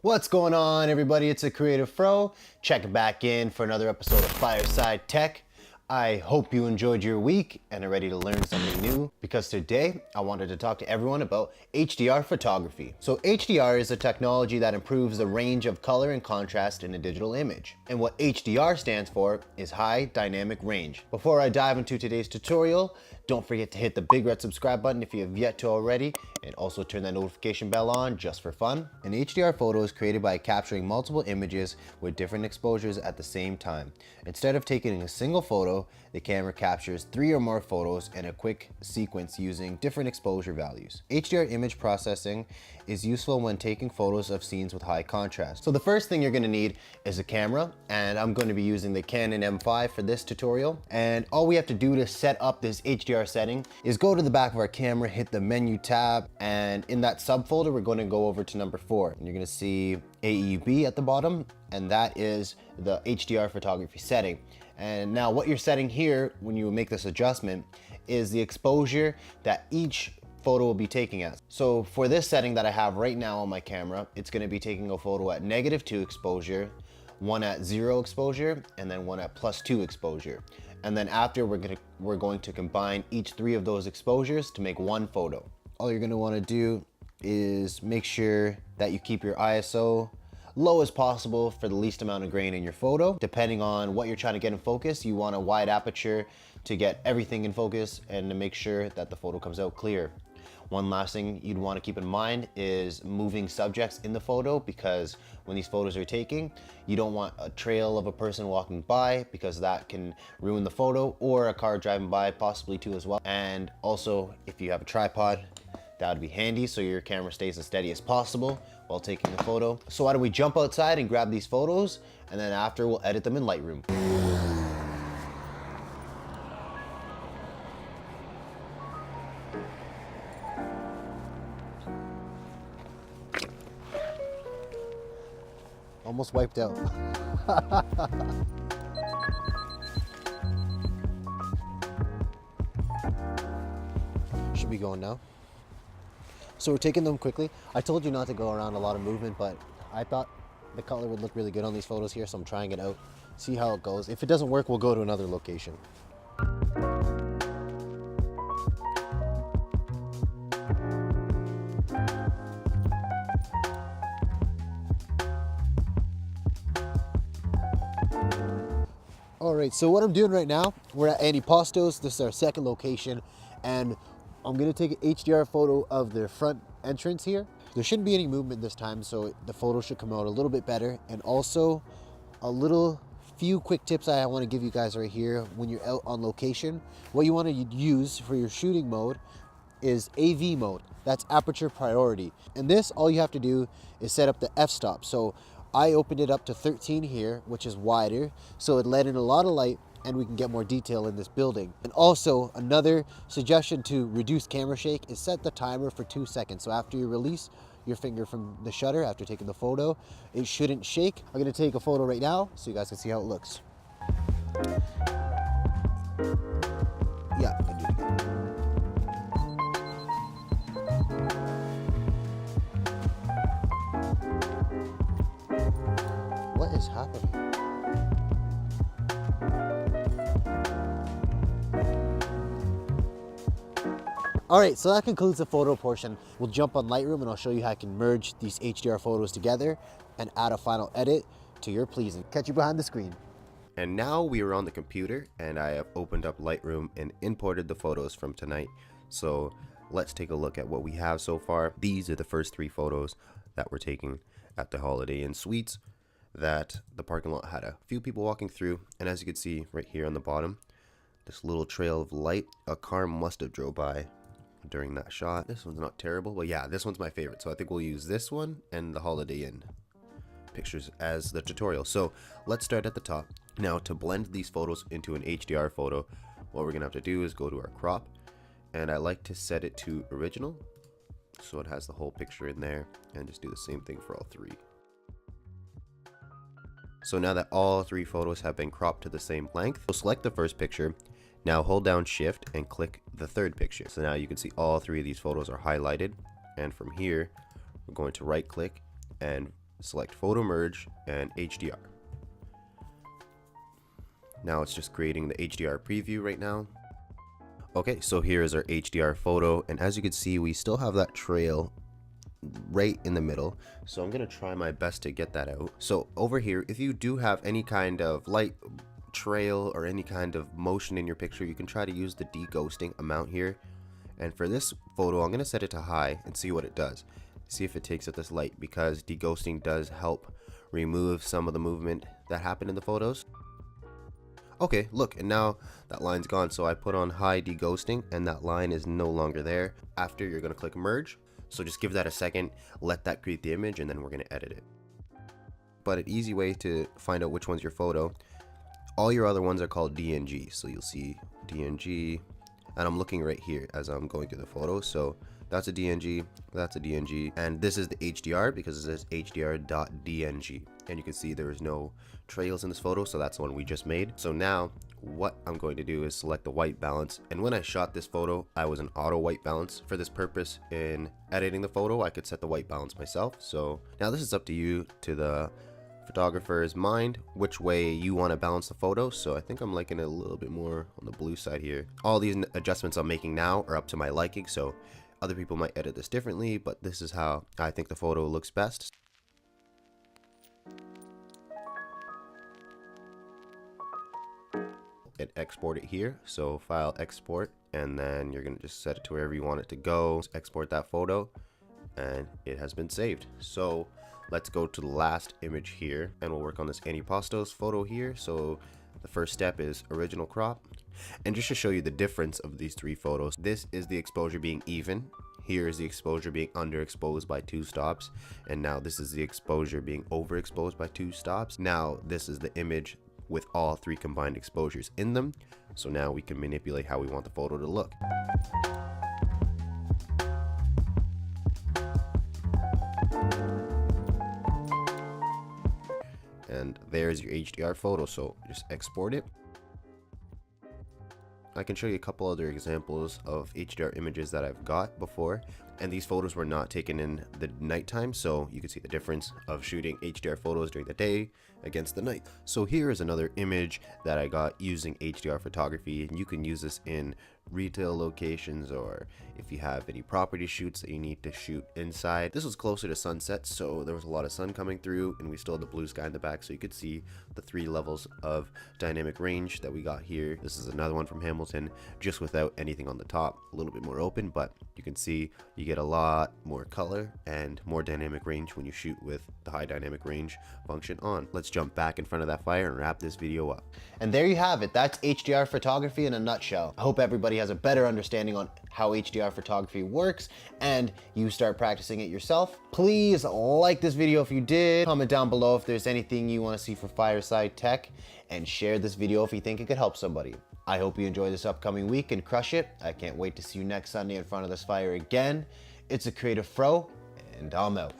What's going on, everybody? It's a Creative Fro checking back in for another episode of Fireside Tech. I hope you enjoyed your week and are ready to learn something new, because today I wanted to talk to everyone about HDR photography. So HDR is a technology that improves the range of color and contrast in a digital image. And what HDR stands for is high dynamic range. Before I dive into today's tutorial, don't forget to hit the big red subscribe button if you have yet to already, and also turn that notification bell on just for fun. An HDR photo is created by capturing multiple images with different exposures at the same time. Instead of taking a single photo, the camera captures 3 or more photos in a quick sequence using different exposure values. HDR image processing is useful when taking photos of scenes with high contrast. So the first thing you're going to need is a camera, and I'm going to be using the Canon M5 for this tutorial. And all we have to do to set up this HDR setting is go to the back of our camera, hit the menu tab, and in that subfolder we're going to go over to number 4, and you're going to see AEB at the bottom, and that is the HDR photography setting. And now what you're setting here when you make this adjustment is the exposure that each photo will be taking at. So for this setting that I have right now on my camera, it's going to be taking a photo at -2 exposure, one at 0 exposure, and then one at +2 exposure. And then after we're going to combine each 3 of those exposures to make one photo. All you're going to want to do is make sure that you keep your ISO low as possible for the least amount of grain in your photo. Depending on what you're trying to get in focus, you want a wide aperture to get everything in focus and to make sure that the photo comes out clear. One last thing you'd want to keep in mind is moving subjects in the photo, because when these photos are taken, you don't want a trail of a person walking by, because that can ruin the photo, or a car driving by possibly too as well. And also, if you have a tripod, that would be handy so your camera stays as steady as possible while taking the photo. So why don't we jump outside and grab these photos, and then after we'll edit them in Lightroom. Almost wiped out. Should be going now. So we're taking them quickly. I told you not to go around a lot of movement, but I thought the color would look really good on these photos here, so I'm trying it out, see how it goes. If it doesn't work, we'll go to another location. All right, so what I'm doing right now, we're at Andy Postos. This is our second location, and I'm gonna take an HDR photo of the front entrance here. There shouldn't be any movement this time, so the photo should come out a little bit better. And also a few quick tips I want to give you guys right here when you're out on location. What you want to use for your shooting mode is AV mode. That's aperture priority. And this, all you have to do is set up the f-stop. So I opened it up to 13 here, which is wider, so it let in a lot of light and we can get more detail in this building. And also, another suggestion to reduce camera shake is set the timer for 2 seconds. So after you release your finger from the shutter after taking the photo, it shouldn't shake. I'm gonna take a photo right now so you guys can see how it looks. Yeah, I can do it again. What is happening? All right, so that concludes the photo portion. We'll jump on Lightroom and I'll show you how I can merge these HDR photos together and add a final edit to your pleasing. Catch you behind the screen. And now we are on the computer, and I have opened up Lightroom and imported the photos from tonight. So let's take a look at what we have so far. These are the first 3 photos that we're taking at the Holiday Inn Suites that the parking lot had a few people walking through. And as you can see right here on the bottom, this little trail of light, a car must have drove by during that shot. This one's not terrible, but yeah, this one's my favorite, so I think we'll use this one and the Holiday Inn pictures as the tutorial. So let's start at the top. Now, to blend these photos into an HDR photo, what we're gonna have to do is go to our crop, and I like to set it to original so it has the whole picture in there, and just do the same thing for all 3. So now that all 3 photos have been cropped to the same length, we'll select the first picture. Now hold down shift and click the third picture. So now you can see all 3 of these photos are highlighted, and from here we're going to right click and select photo merge and HDR. Now it's just creating the HDR preview right now. Okay, so here is our HDR photo, and as you can see, we still have that trail right in the middle, so I'm gonna try my best to get that out. So over here, if you do have any kind of light trail or any kind of motion in your picture, you can try to use the de-ghosting amount here. And for this photo, I'm gonna set it to high and see what it does. See if it takes up this light, because de-ghosting does help remove some of the movement that happened in the photos. Okay, look, and now that line's gone. So I put on high de-ghosting and that line is no longer there. After, you're gonna click merge. So just give that a second, let that create the image, and then we're gonna edit it. But an easy way to find out which one's your photo, all your other ones are called DNG. So you'll see DNG, and I'm looking right here as I'm going through the photo. So that's a DNG, that's a DNG, and this is the HDR because it says HDR.DNG. And you can see there is no trails in this photo, so that's the one we just made. So now what I'm going to do is select the white balance, and when I shot this photo, I was in auto white balance. For this purpose, in editing the photo, I could set the white balance myself. So now this is up to you, to the photographer's mind, which way you want to balance the photo. So I think I'm liking it a little bit more on the blue side here. All these adjustments I'm making now are up to my liking, so other people might edit this differently, but this is how I think the photo looks best. And export it here. So file, export, and then you're gonna just set it to wherever you want it to go. Export that photo, and it has been saved. So let's go to the last image here, and we'll work on this Antipostos photo here. So the first step is original crop, and just to show you the difference of these three photos, this is the exposure being even. Here is the exposure being underexposed by 2 stops, and now this is the exposure being overexposed by 2 stops. Now this is the image with all 3 combined exposures in them. So now we can manipulate how we want the photo to look. And there's your HDR photo, so just export it. I can show you a couple other examples of HDR images that I've got before, and these photos were not taken in the nighttime, so you can see the difference of shooting HDR photos during the day against the night. So here is another image that I got using HDR photography, and you can use this in retail locations, or if you have any property shoots that you need to shoot inside. This was closer to sunset, so there was a lot of sun coming through, and we still had the blue sky in the back, so you could see the 3 levels of dynamic range that we got here. This is another one from Hamilton, just without anything on the top, a little bit more open, but you can see you get a lot more color and more dynamic range when you shoot with the high dynamic range function on. Let's jump back in front of that fire and wrap this video up. And there you have it. That's HDR photography in a nutshell. I hope everybody has a better understanding on how HDR photography works and you start practicing it yourself. Please like this video if you did, comment down below if there's anything you want to see for Fireside Tech, and share this video if you think it could help somebody. I hope you enjoy this upcoming week and crush it. I can't wait to see you next Sunday in front of this fire again. It's a Creative Fro, and I'm out.